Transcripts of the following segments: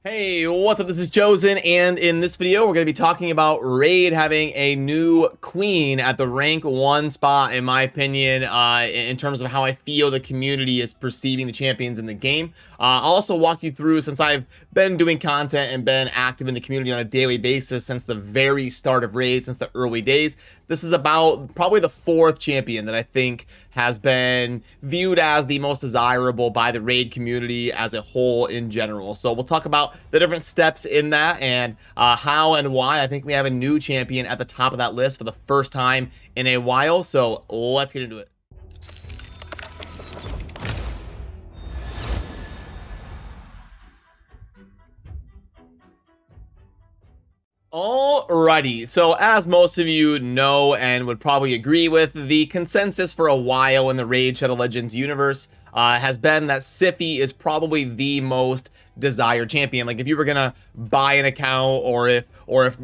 Hey, what's up? This is Chosen, and in this video, we're going to be talking about Raid having a new queen at the rank 1 spot, in my opinion, in terms of how I feel the community is perceiving the champions in the game. I'll also walk you through, since I've been doing content and been active in the community on a daily basis since the very start of Raid, since the early days. This is about probably the 4th champion that I think has been viewed as the most desirable by the Raid community as a whole in general. So we'll talk about the different steps in that and how and why I think we have a new champion at the top of that list for the first time in a while. So let's get into it. Alrighty, so as most of you know and would probably agree with, the consensus for a while in the Raid Shadow Legends universe has been that Siphi is probably the most desired champion. Like, if you were gonna buy an account, or if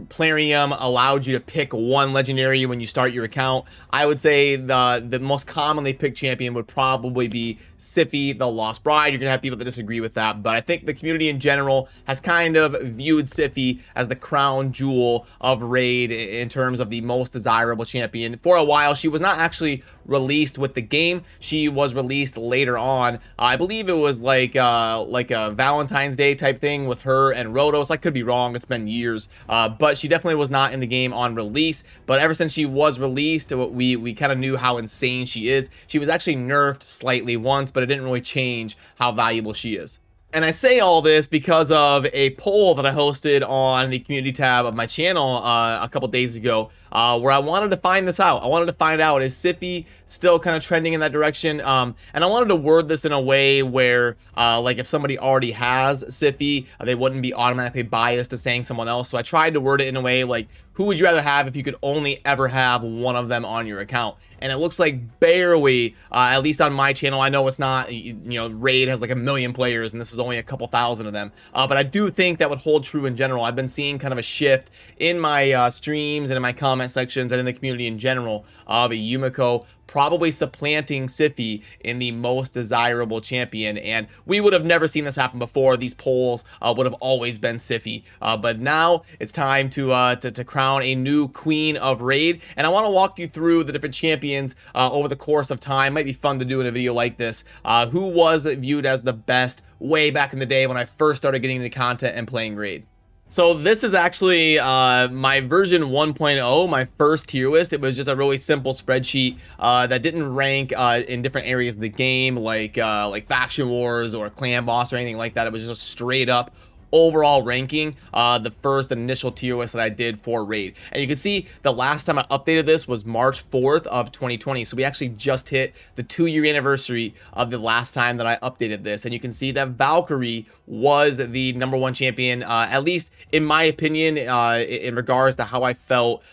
Plarium allowed you to pick one legendary when you start your account, I would say the most commonly picked champion would probably be Siphi, the Lost Bride. You're gonna have people that disagree with that, but I think the community in general has kind of viewed Siphi as the crown jewel of Raid in terms of the most desirable champion. For a while, she was not actually released with the game. She was released later on. I believe it was like a Valentine's Day type thing with her and Rotos. I could be wrong, it's been years, but she definitely was not in the game on release. But ever since she was released, we kind of knew how insane she is. She was actually nerfed slightly once, but it didn't really change how valuable she is. And I say all this because of a poll that I hosted on the community tab of my channel a couple days ago, where I wanted to find this out. I wanted to find out, is Siphi still kind of trending in that direction? And I wanted to word this in a way where, like, if somebody already has Siphi, they wouldn't be automatically biased to saying someone else. So I tried to word it in a way like, who would you rather have if you could only ever have one of them on your account? And it looks like barely, at least on my channel. I know it's not, you know, Raid has like 1 million players and this is only a couple thousand of them. But I do think that would hold true in general. I've been seeing kind of a shift in my streams and in my comment sections and in the community in general of a Yumiko probably supplanting Siphi in the most desirable champion. And we would have never seen this happen before. These polls would have always been Siphi. But now it's time to crown a new queen of Raid. And I want to walk you through the different champions over the course of time. Might be fun to do in a video like this. Who was viewed as the best way back in the day when I first started getting into content and playing Raid. So this is actually my version 1.0, my first tier list. It was just a really simple spreadsheet that didn't rank in different areas of the game, like Faction Wars or Clan Boss or anything like that. It was just straight up overall ranking, the first initial tier list that I did for Raid. And you can see the last time I updated this was March 4th of 2020. So we actually just hit the 2-year anniversary of the last time that I updated this. And you can see that Valkyrie was the #1 champion, at least in my opinion, in regards to how I felt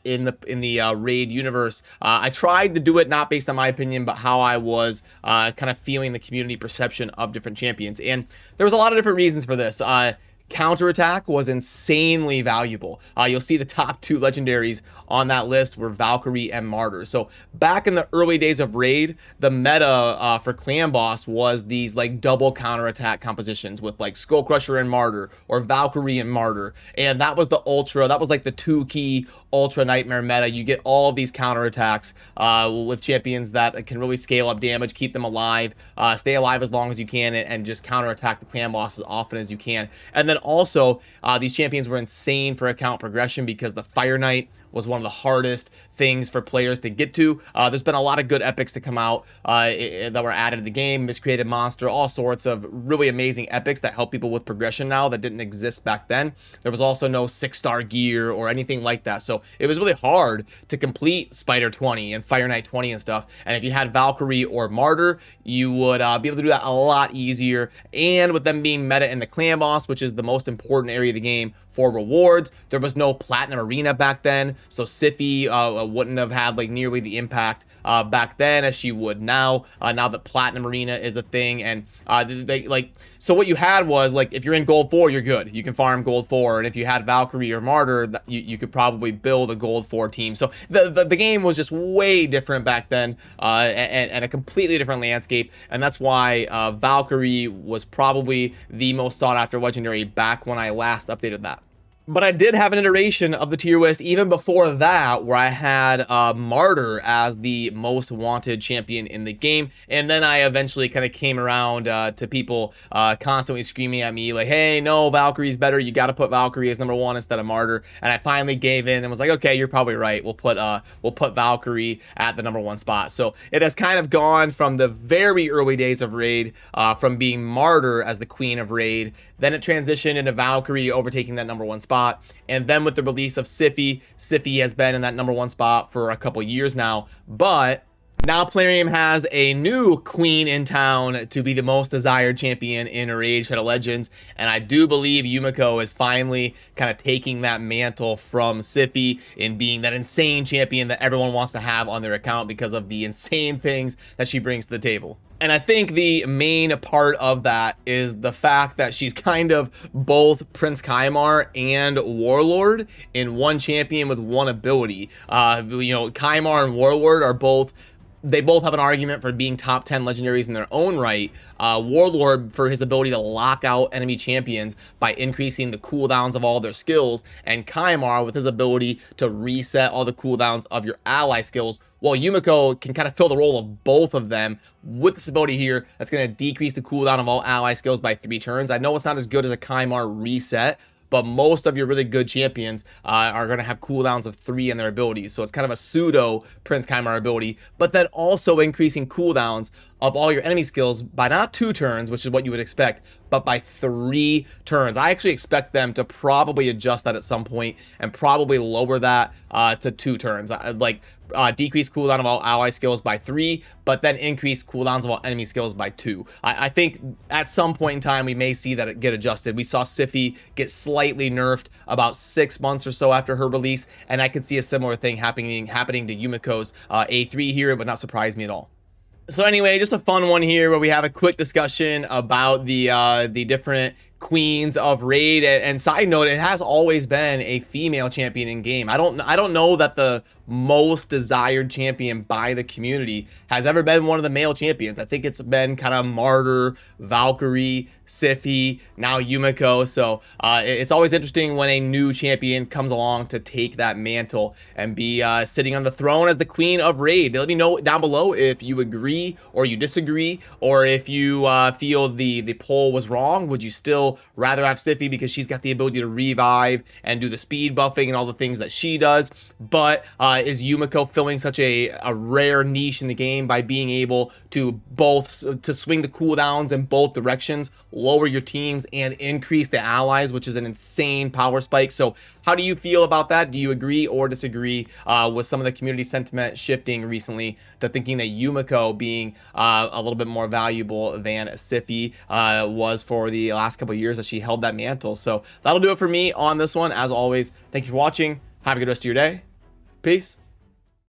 in the Raid universe. I tried to do it not based on my opinion, but how I was kind of feeling the community perception of different champions. And there was a lot of different reasons for this. Counterattack was insanely valuable. You'll see the top 2 legendaries on that list were Valkyrie and Martyr. So back in the early days of Raid, the meta for Clan Boss was these like double counterattack compositions with like Skull Crusher and Martyr, or Valkyrie and Martyr. And that was the ultra, that was like the 2-key ultra nightmare meta. You get all of these counterattacks with champions that can really scale up damage, keep them alive, stay alive as long as you can, and just counterattack the Clan Boss as often as you can. And then also, these champions were insane for account progression because the Fire Knight was one of the hardest things for players to get to. There's been a lot of good epics to come out that were added to the game, Miscreated Monster, all sorts of really amazing epics that help people with progression now that didn't exist back then. There was also no 6-star gear or anything like that, so it was really hard to complete Spider 20 and Fire Knight 20 and stuff. And if you had Valkyrie or Martyr, you would be able to do that a lot easier. And with them being meta in the Clan Boss, which is the most important area of the game for rewards, there was no Platinum Arena back then, So Sify wouldn't have had like nearly the impact back then as she would now. Now that Platinum Arena is a thing, and so what you had was like, if you're in Gold 4, you're good. You can farm Gold 4, and if you had Valkyrie or Martyr, you could probably build a Gold 4 team. So the game was just way different back then, and a completely different landscape, and that's why Valkyrie was probably the most sought after legendary back when I last updated that. But I did have an iteration of the tier list even before that, where I had Martyr as the most wanted champion in the game. And then I eventually kind of came around to people constantly screaming at me like, hey, no, Valkyrie's better. You got to put Valkyrie as #1 instead of Martyr. And I finally gave in and was like, okay, you're probably right. We'll put Valkyrie at the #1 spot. So it has kind of gone from the very early days of Raid, from being Martyr as the queen of Raid. Then it transitioned into Valkyrie overtaking that #1 spot. And then with the release of Sify has been in that #1 spot for a couple years now. But now Plarium has a new queen in town to be the most desired champion in Raid Shadow Legends. And I do believe Yumiko is finally kind of taking that mantle from Sify in being that insane champion that everyone wants to have on their account because of the insane things that she brings to the table. And I think the main part of that is the fact that she's kind of both Prince Kymar and Warlord in one champion with one ability. You know, Kymar and Warlord are both... They both have an argument for being top 10 legendaries in their own right. Warlord for his ability to lock out enemy champions by increasing the cooldowns of all their skills, and Kymar with his ability to reset all the cooldowns of your ally skills, while Yumiko can kind of fill the role of both of them with this ability here that's going to decrease the cooldown of all ally skills by 3 turns. I know it's not as good as a Kymar reset, but most of your really good champions are going to have cooldowns of 3 in their abilities. So it's kind of a pseudo Prince Kymar ability, but then also increasing cooldowns of all your enemy skills by not 2 turns, which is what you would expect, but by 3 turns. I actually expect them to probably adjust that at some point and probably lower that to 2 turns. Decrease cooldown of all ally skills by 3, but then increase cooldowns of all enemy skills by 2. I think at some point in time we may see that it get adjusted. We saw Sify get slightly nerfed about 6 months or so after her release, and I could see a similar thing happening to Yumiko's A3 here. It would not surprise me at all. So anyway, just a fun one here where we have a quick discussion about the different queens of Raid. And side note, it has always been a female champion in game. I don't know that the most desired champion by the community has ever been one of the male champions. I think it's been kind of Martyr, Valkyrie, Sify, now Yumiko. So it's always interesting when a new champion comes along to take that mantle and be sitting on the throne as the queen of Raid. Let me know down below if you agree or you disagree, or if you feel the poll was wrong. Would you still rather have Sify because she's got the ability to revive and do the speed buffing and all the things that she does? But is Yumiko filling such a rare niche in the game by being able to swing the cooldowns in both directions, lower your teams, and increase the allies, which is an insane power spike? So how do you feel about that? Do you agree or disagree with some of the community sentiment shifting recently to thinking that Yumiko being a little bit more valuable than Sify was for the last couple of years that she held that mantle? So that'll do it for me on this one. As always, thank you for watching. Have a good rest of your day. Peace.